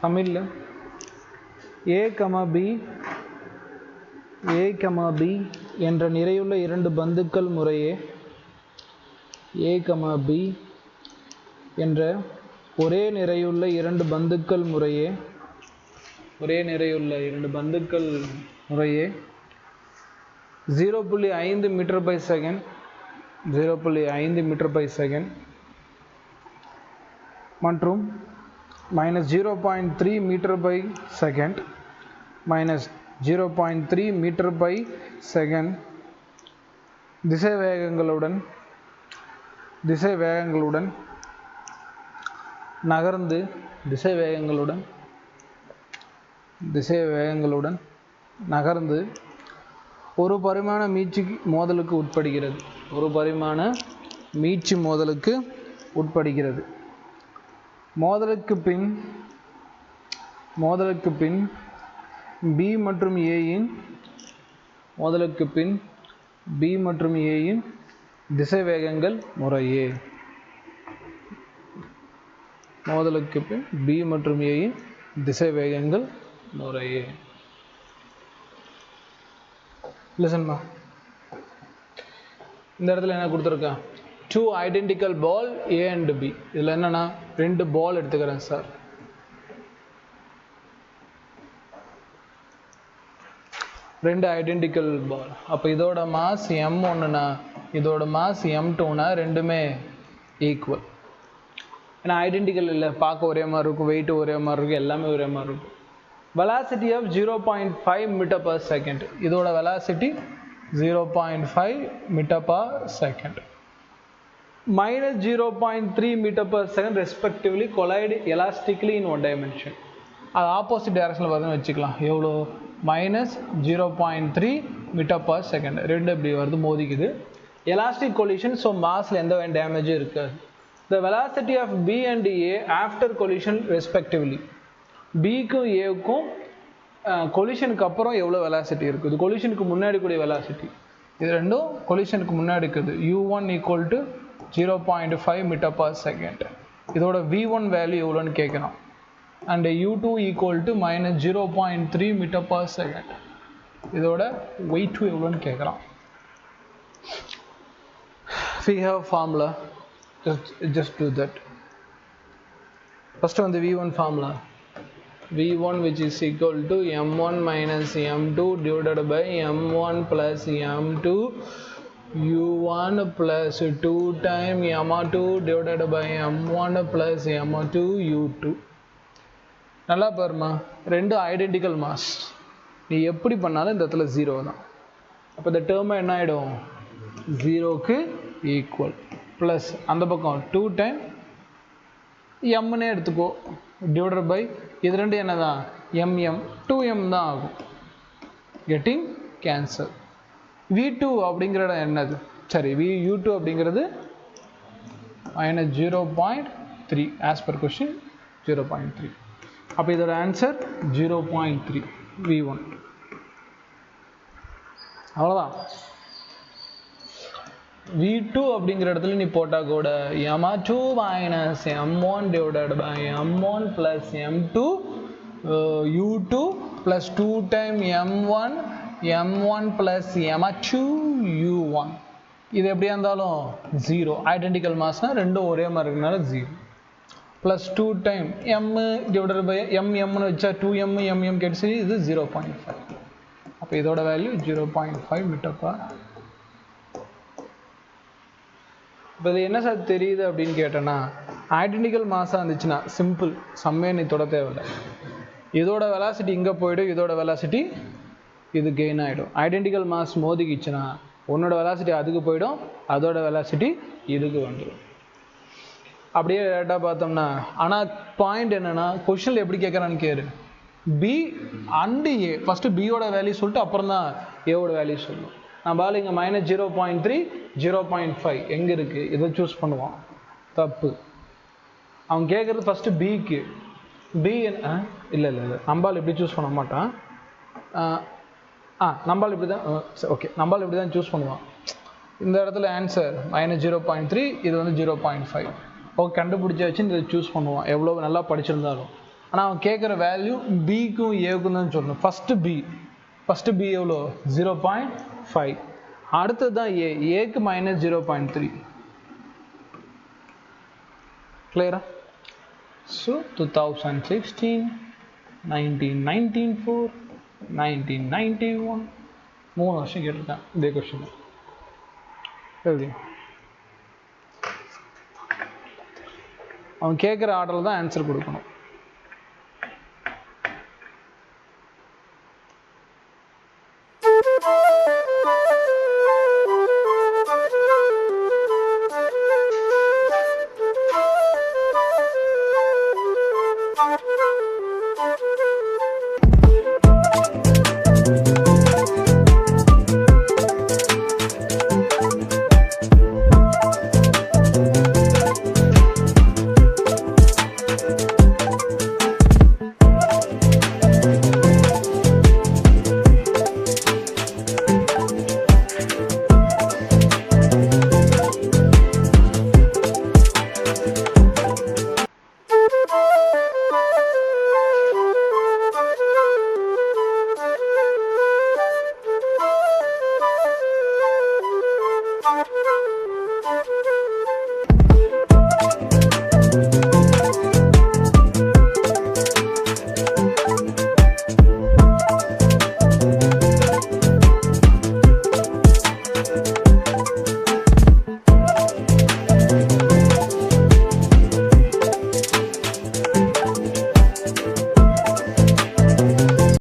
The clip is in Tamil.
தமிழில் A, B என்ற நிறையுள்ள இரண்டு பந்துக்கள் முறையே A, B என்ற ஒரே நிறையுள்ள இரண்டு பந்துக்கள் முறையே 0.5 metre per second 0.5 metre per second மற்றும் -0.3 metre per second -0.3 metre per second திசை வேகங்களுடன் நகர்ந்து ஒரு பரிமாண மீட்சி மோதலுக்கு உட்படுகிறது. மோதலுக்கு பின் B மற்றும் A இன் திசைவேகங்கள் முறையே லிசன்மா. இந்த இடத்துல என்ன கொடுத்துருக்கேன்? 2 identical ball A and B. இதில் என்னன்னா 2 பால் எடுத்துக்கிறேன் சார். ரெண்டு ஐடென்டிக்கல் பால். அப்போ இதோட மாஸ் M1னா இதோட மாஸ் M2னா ரெண்டுமே ஈக்குவல். ஏன்னா ஐடென்டிக்கல் இல்லை, பார்க்க ஒரே மாதிரி இருக்கும், வெயிட் ஒரே மாதிரி இருக்கும், எல்லாமே ஒரே மாதிரி இருக்கும். Velocity of 0.5 metre per second. இதோட velocity 0.5 metre per second. -0.3 metre per second respectively collide elastically in one dimension. அது ஆப்போசிட் டைரக்ஷனில் பார்த்தீங்கன்னு வச்சுக்கலாம். எவ்வளோ? -0.3 மீட்டர் பர் செகண்ட். ரெண்டு இப்படி வருது, மோதிக்குது. எலாஸ்டிக் கொலிஷன், ஸோ மாஸில் எந்த டேமேஜும் இருக்காது. The velocity of B and A after collision respectively. Bக்கும் Aக்கும் கொலிஷனுக்கு அப்புறம் எவ்வளோ வெலாசிட்டி இருக்குது, கொலிஷனுக்கு முன்னாடி கூடிய வெலாசிட்டி, இது ரெண்டும் கொலிஷனுக்கு முன்னாடி இருக்குது. U1 = 0.5 metre per second. இதோட V1 வேல்யூ எவ்வளோன்னு கேட்குறோம். And U2 = -0.3 metre per second. இதோட வெயிட் எவ்வளோன்னு கேட்குறான். We have formula. Just do that. First on the V1 formula. V1 which is equal to M1 minus M2 divided by M1 plus M2 U1 plus 2 times M2 divided by M1 plus M2 U2. நல்லா பாருமா, ரெண்டு ஐடென்டிக்கல் மாஸ். நீ எப்படி பண்ணாலும் இந்த இடத்துல 0 தான். அப்போ இந்த டேர்மை என்ன ஆகிடும்? 0க்கு ஈக்குவல். ப்ளஸ் அந்த பக்கம் 2 டைம் எம்னே எடுத்துக்கோ டிவைடட் பை இது ரெண்டு என்ன தான்? MM 2M தான் ஆகும். Getting cancel. V2 அப்படிங்கிற இடம் என்னது? சரி, U2 அப்படிங்கிறது -0.3 ஆஸ் பர் கொஸ்டின் 0.3. அப்போ இதோட ஆன்சர் 0.3 V1. அவ்வளோதான். V2 அப்படிங்கிற இடத்துல நீ போட்டால் கூட M2 minus M1 divided by M1 plus M2 U2 plus 2 times M1 plus M2 U1. இது எப்படியா இருந்தாலும் 0. ஐடென்டிக்கல் மாஸ்னா ரெண்டும் ஒரே மாதிரி இருக்கனால 0. plus 2 times M divided by MM வச்சா 2M MM கிடைச்சி இது 0.5. அப்போ இதோட வேல்யூ 0.5 மீட்டர் பர். இப்போ இது என்ன சார் தெரியுது அப்படின்னு கேட்டேன்னா, ஐடென்டிக்கல் மாஸாக இருந்துச்சுன்னா சிம்பிள், சம்மே நீ தொட தேவையில்லை. இதோட வெலாசிட்டி இங்கே போய்டும், இதோட வெலாசிட்டி இது கெயின் ஆகிடும். ஐடென்டிக்கல் மாஸ் மோதிக்கிச்சுன்னா உன்னோட வெலாசிட்டி அதுக்கு போய்டும், அதோட வெலாசிட்டி இதுக்கு வந்துடும். அப்படியே டேரெக்டாக பார்த்தோம்னா, ஆனால் பாயிண்ட் என்னென்னா கொஷனில் எப்படி கேட்குறான்னு கேரு. பி அண்டு ஏ, ஃபஸ்ட்டு பியோட வேல்யூ சொல்லிட்டு அப்புறம் தான் ஏவோட வேல்யூ சொல்லணும். நான் பால் இங்கே -0.3 0.5 எங்கே இருக்குது, இதை சூஸ் பண்ணுவான். தப்பு. அவன் கேட்குறது ஃபஸ்ட்டு பிக்கு. பி இல்லை நம்பால் இப்படி சூஸ் பண்ண மாட்டான். நம்பால் இப்படி தான். ஓகே, நம்பால் இப்படி தான் சூஸ் பண்ணுவான். இந்த இடத்துல ஆன்சர் -0.3, இது வந்து 0.5. ஓகே, கண்டுபிடிச்சாச்சு. இதை சூஸ் பண்ணுவான் எவ்வளோ நல்லா படிச்சிருந்தாலும். ஆனால் அவன் கேட்குற வேல்யூ பிக்கும் ஏக்கும் தான் சொல்லணும். ஃபஸ்ட்டு பி எவ்வளோ 0.5. அடுத்தது தான் ஏக்கு -0.3. கிளியரா? ஸோ 2016, 1994, 1991 3 வருஷம் கேட்டிருக்கேன் இதே கொஸ்டின். எழுதி அவன் கேட்குற ஆர்டரில் தான் ஆன்சர் கொடுக்கணும். Thank you.